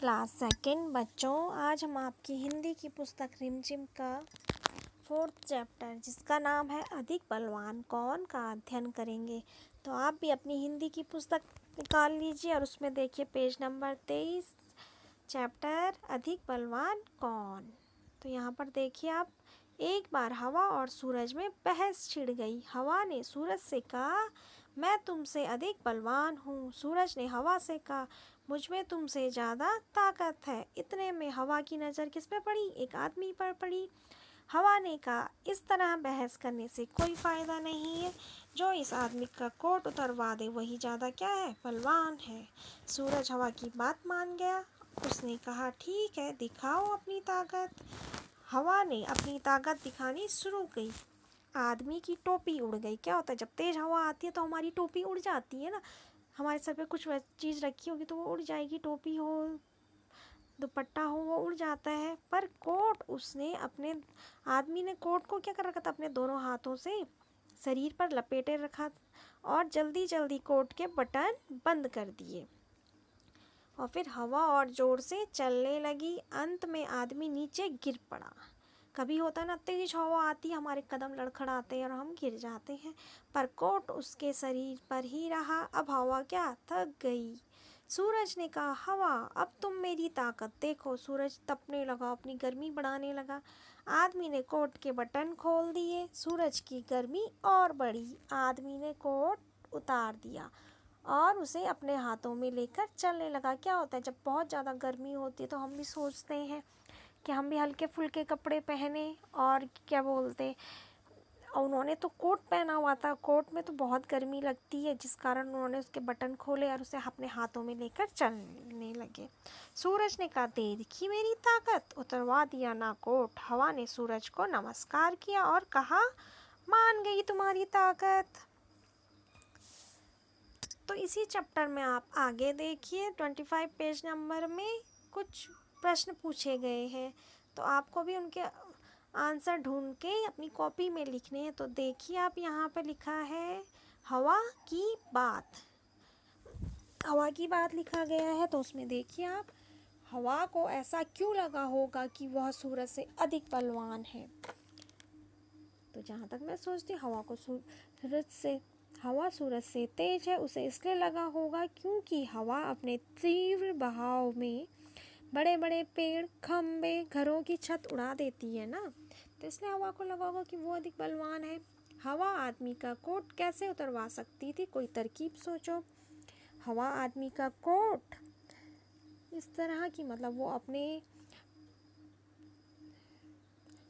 Class second बच्चों, आज हम आपकी हिंदी की पुस्तक रिमझिम का 4th चैप्टर जिसका नाम है अधिक बलवान कौन का अध्ययन करेंगे। तो आप भी अपनी हिंदी की पुस्तक निकाल लीजिए और उसमें देखिए पेज नंबर 23, चैप्टर अधिक बलवान कौन। तो यहाँ पर देखिए आप, एक बार हवा और सूरज में बहस छिड़ गई। हवा ने सूरज से कहा, मैं तुमसे अधिक बलवान हूँ। सूरज ने हवा से कहा, मुझ में तुमसे ज़्यादा ताकत है। इतने में हवा की नज़र किस पे पड़ी? एक आदमी पर पड़ी। हवा ने कहा, इस तरह बहस करने से कोई फ़ायदा नहीं है। जो इस आदमी का कोट उतरवा दे वही ज़्यादा क्या है? बलवान है। सूरज हवा की बात मान गया। उसने कहा, ठीक है, दिखाओ अपनी ताकत। हवा ने अपनी ताकत दिखानी शुरू की। आदमी की टोपी उड़ गई। क्या होता है, जब तेज़ हवा आती है तो हमारी टोपी उड़ जाती है ना। हमारे सर पे कुछ चीज़ रखी होगी तो वो उड़ जाएगी, टोपी हो, दुपट्टा हो, वो उड़ जाता है। पर कोट, उसने अपने आदमी ने कोट को क्या कर रखा था? अपने दोनों हाथों से शरीर पर लपेटे रखा और जल्दी जल्दी कोट के बटन बंद कर दिए। और फिर हवा और ज़ोर से चलने लगी। अंत में आदमी नीचे गिर पड़ा। कभी होता है ना, तेज हवा आती है, हमारे कदम लड़खड़ाते हैं और हम गिर जाते हैं, पर कोट उसके शरीर पर ही रहा। अब हवा क्या? थक गई। सूरज ने कहा, हवा, अब तुम मेरी ताकत देखो। सूरज तपने लगा, अपनी गर्मी बढ़ाने लगा। आदमी ने कोट के बटन खोल दिए। सूरज की गर्मी और बढ़ी। आदमी ने कोट उतार दिया और उसे अपने हाथों में लेकर चलने लगा। क्या होता है, जब बहुत ज़्यादा गर्मी होती है तो हम भी सोचते हैं कि हम भी हल्के फुल्के कपड़े पहने, और क्या बोलते, और उन्होंने तो कोट पहना हुआ था। कोट में तो बहुत गर्मी लगती है, जिस कारण उन्होंने उसके बटन खोले और उसे अपने हाथों में लेकर चलने लगे। सूरज ने कहा, देखी मेरी ताकत, उतरवा दिया ना कोट। हवा ने सूरज को नमस्कार किया और कहा, मान गई तुम्हारी ताकत। तो इसी चैप्टर में आप आगे देखिए, 25 पेज नंबर में कुछ प्रश्न पूछे गए हैं, तो आपको भी उनके आंसर ढूंढ के अपनी कॉपी में लिखने हैं। तो देखिए आप, यहाँ पे लिखा है हवा की बात। हवा की बात लिखा गया है, तो उसमें देखिए आप, हवा को ऐसा क्यों लगा होगा कि वह सूरज से अधिक बलवान है? तो जहाँ तक मैं सोचती हूँ, हवा सूरज से तेज है। उसे इसलिए लगा होगा क्योंकि हवा अपने तीव्र बहाव में बड़े बड़े पेड़, खंबे, घरों की छत उड़ा देती है ना, तो इसलिए हवा को लगा होगा कि वो अधिक बलवान है। हवा आदमी का कोट कैसे उतरवा सकती थी? कोई तरकीब सोचो। हवा आदमी का कोट इस तरह की, मतलब वो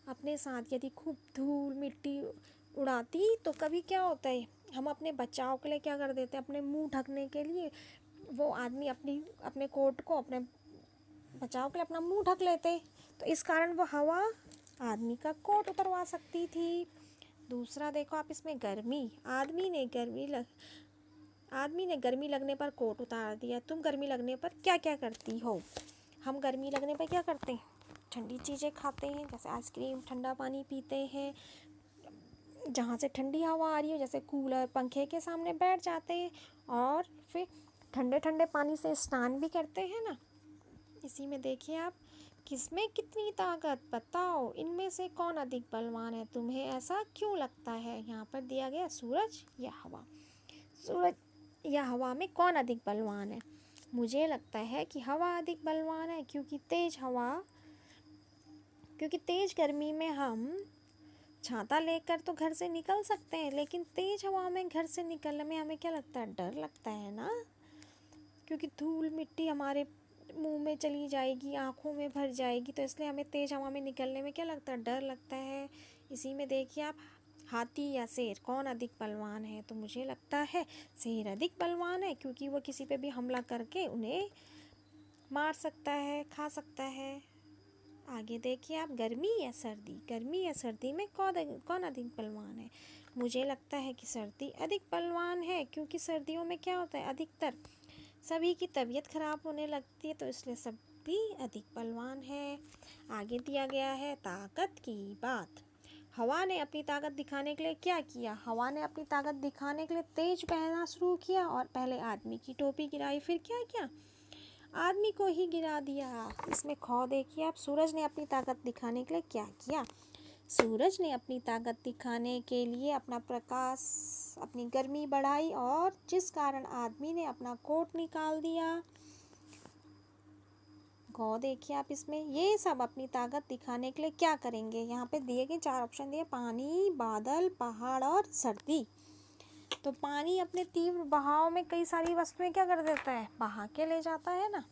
अपने साथ यदि खूब धूल मिट्टी उड़ाती तो कभी क्या होता है, हम अपने बचाव के लिए क्या कर देते हैं, अपने मुंह ढकने के लिए वो आदमी अपने कोट को अपने बचाव के लिए अपना मुंह ढक लेते, तो इस कारण वो हवा आदमी का कोट उतरवा सकती थी। दूसरा देखो आप, इसमें गर्मी, आदमी ने गर्मी लगने पर कोट उतार दिया। तुम गर्मी लगने पर क्या क्या करती हो? हम गर्मी लगने पर क्या करते हैं? ठंडी चीज़ें खाते हैं, जैसे आइसक्रीम, ठंडा पानी पीते हैं। जहाँ से ठंडी हवा आ रही है, जैसे कूलर, पंखे के सामने बैठ जाते हैं और फिर ठंडे ठंडे पानी से स्नान भी करते हैं ना। इसी में देखिए आप, किसमें कितनी ताकत, बताओ इनमें से कौन अधिक बलवान है? तुम्हें ऐसा क्यों लगता है? यहाँ पर दिया गया सूरज या हवा। सूरज या हवा में कौन अधिक बलवान है? मुझे लगता है कि हवा अधिक बलवान है, क्योंकि तेज गर्मी में हम छाता लेकर तो घर से निकल सकते हैं, लेकिन तेज हवा में घर से निकलने में हमें क्या लगता है? डर लगता है ना, क्योंकि धूल मिट्टी हमारे मुंह में चली जाएगी, आँखों में भर जाएगी, तो इसलिए हमें तेज हवा में निकलने में क्या लगता है? डर लगता है। इसी में देखिए आप, हाथी या शेर, कौन अधिक बलवान है? तो मुझे लगता है शेर अधिक बलवान है, क्योंकि वो किसी पे भी हमला करके उन्हें मार सकता है, खा सकता है। आगे देखिए आप, गर्मी या सर्दी में कौन अधिक बलवान है? मुझे लगता है कि सर्दी अधिक बलवान है, क्योंकि सर्दियों में क्या होता है, अधिकतर सभी की तबीयत खराब होने लगती है, तो इसलिए सभी अधिक बलवान है। आगे दिया गया है ताकत की बात। हवा ने अपनी ताकत दिखाने के लिए क्या किया? हवा ने अपनी ताकत दिखाने के लिए तेज बहना शुरू किया और पहले आदमी की टोपी गिराई, फिर क्या किया? आदमी को ही गिरा दिया। इसमें खौ देखिए आप, सूरज ने अपनी ताकत दिखाने के लिए क्या किया। सूरज ने अपनी ताकत दिखाने के लिए अपना प्रकाश, अपनी गर्मी बढ़ाई और जिस कारण आदमी ने अपना कोट निकाल दिया। गौ देखिए आप, इसमें ये सब अपनी ताकत दिखाने के लिए क्या करेंगे। यहाँ पे दिए गए 4 ऑप्शन दिए, पानी, बादल, पहाड़ और सर्दी। तो पानी अपने तीव्र बहाव में कई सारी वस्तुएं क्या कर देता है, बहा के ले जाता है ना।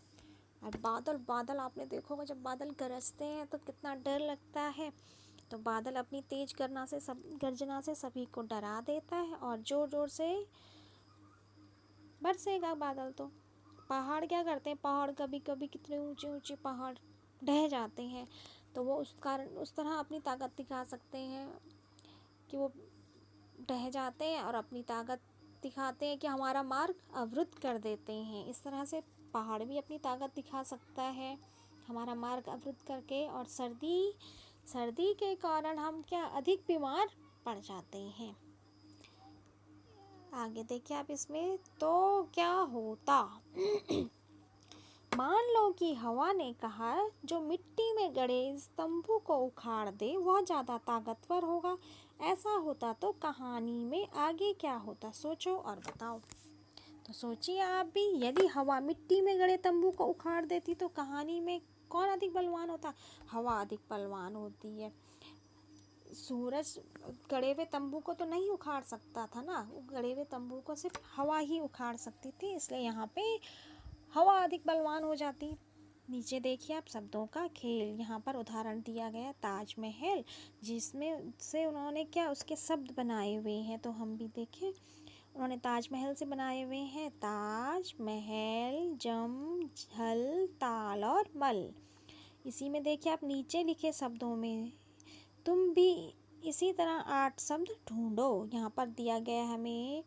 और बादल आपने देखा होगा, जब बादल गरजते हैं तो कितना डर लगता है। तो बादल अपनी तेज गर्जना से सभी को डरा देता है और जोर जोर से बरसेगा बादल। तो पहाड़ क्या करते हैं, पहाड़ कभी कभी कितने ऊंचे ऊंचे पहाड़ ढह जाते हैं, तो वो उस कारण उस तरह अपनी ताकत दिखा सकते हैं कि वो ढह जाते हैं और अपनी ताकत दिखाते हैं कि हमारा मार्ग अवरुद्ध कर देते हैं। इस तरह से पहाड़ भी अपनी ताकत दिखा सकता है हमारा मार्ग अवरुद्ध करके। और सर्दी के कारण हम क्या अधिक बीमार पड़ जाते हैं। आगे देखिए आप, इसमें तो क्या होता। मान लो कि हवा ने कहा जो मिट्टी में गड़े इस तंबू को उखाड़ दे वह ज़्यादा ताकतवर होगा। ऐसा होता तो कहानी में आगे क्या होता, सोचो और बताओ। तो सोचिए आप भी, यदि हवा मिट्टी में गड़े तंबू को उखाड़ देती तो कहानी में कौन अधिक बलवान होता। हवा अधिक बलवान होती है। सूरज गड़े हुए तंबू को तो नहीं उखाड़ सकता था ना, गड़े हुए तंबू को सिर्फ हवा ही उखाड़ सकती थी, इसलिए यहाँ पे हवा अधिक बलवान हो जाती। नीचे देखिए आप, शब्दों का खेल। यहाँ पर उदाहरण दिया गया ताजमहल, जिसमें से उन्होंने क्या उसके शब्द बनाए हुए हैं। तो हम भी देखें, उन्होंने ताजमहल से बनाए हुए हैं ताज, महल, जम, झल, ताल और मल। इसी में देखिए आप, नीचे लिखे शब्दों में तुम भी इसी तरह 8 शब्द ढूंढो। यहाँ पर दिया गया हमें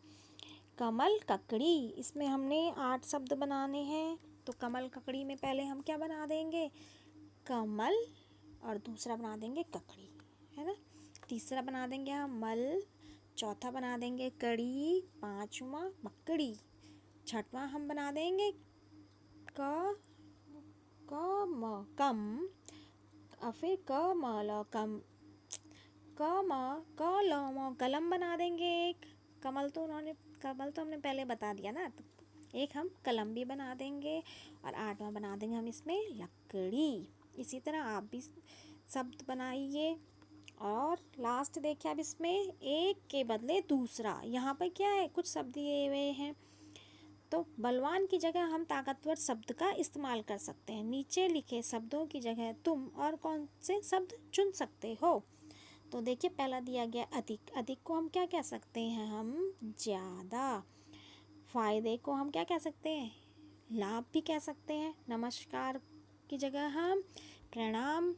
कमल ककड़ी, इसमें हमने 8 शब्द बनाने हैं। तो कमल ककड़ी में पहले हम क्या बना देंगे, कमल, और दूसरा बना देंगे ककड़ी, है ना। तीसरा बना देंगे हम मल, चौथा बना देंगे कड़ी, पांचवा मकड़ी, छठवां हम बना देंगे क म कम, और फिर कम कलम बना देंगे एक। कमल तो हमने पहले बता दिया ना, तो एक हम कलम भी बना देंगे। और 8वां बना देंगे हम इसमें लकड़ी। इसी तरह आप भी शब्द बनाइए। और लास्ट देखिए आप, इसमें एक के बदले दूसरा, यहाँ पर क्या है, कुछ शब्द दिए हुए हैं। तो बलवान की जगह हम ताकतवर शब्द का इस्तेमाल कर सकते हैं। नीचे लिखे शब्दों की जगह तुम और कौन से शब्द चुन सकते हो। तो देखिए, पहला दिया गया अधिक। अधिक को हम क्या कह सकते हैं, हम ज़्यादा। फ़ायदे को हम क्या कह सकते हैं, लाभ भी कह सकते हैं। नमस्कार की जगह हम प्रणाम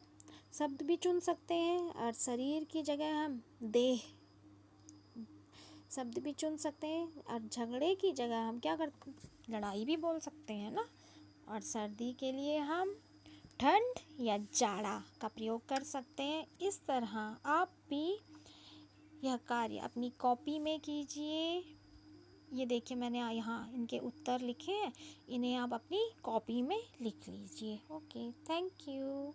शब्द भी चुन सकते हैं। और शरीर की जगह हम देह शब्द भी चुन सकते हैं। और झगड़े की जगह हम क्या करते, लड़ाई भी बोल सकते हैं ना। और सर्दी के लिए हम ठंड या जाड़ा का प्रयोग कर सकते हैं। इस तरह आप भी यह कार्य अपनी कॉपी में कीजिए। ये देखिए, मैंने यहाँ इनके उत्तर लिखे हैं, इन्हें आप अपनी कॉपी में लिख लीजिए। Okay, thank you.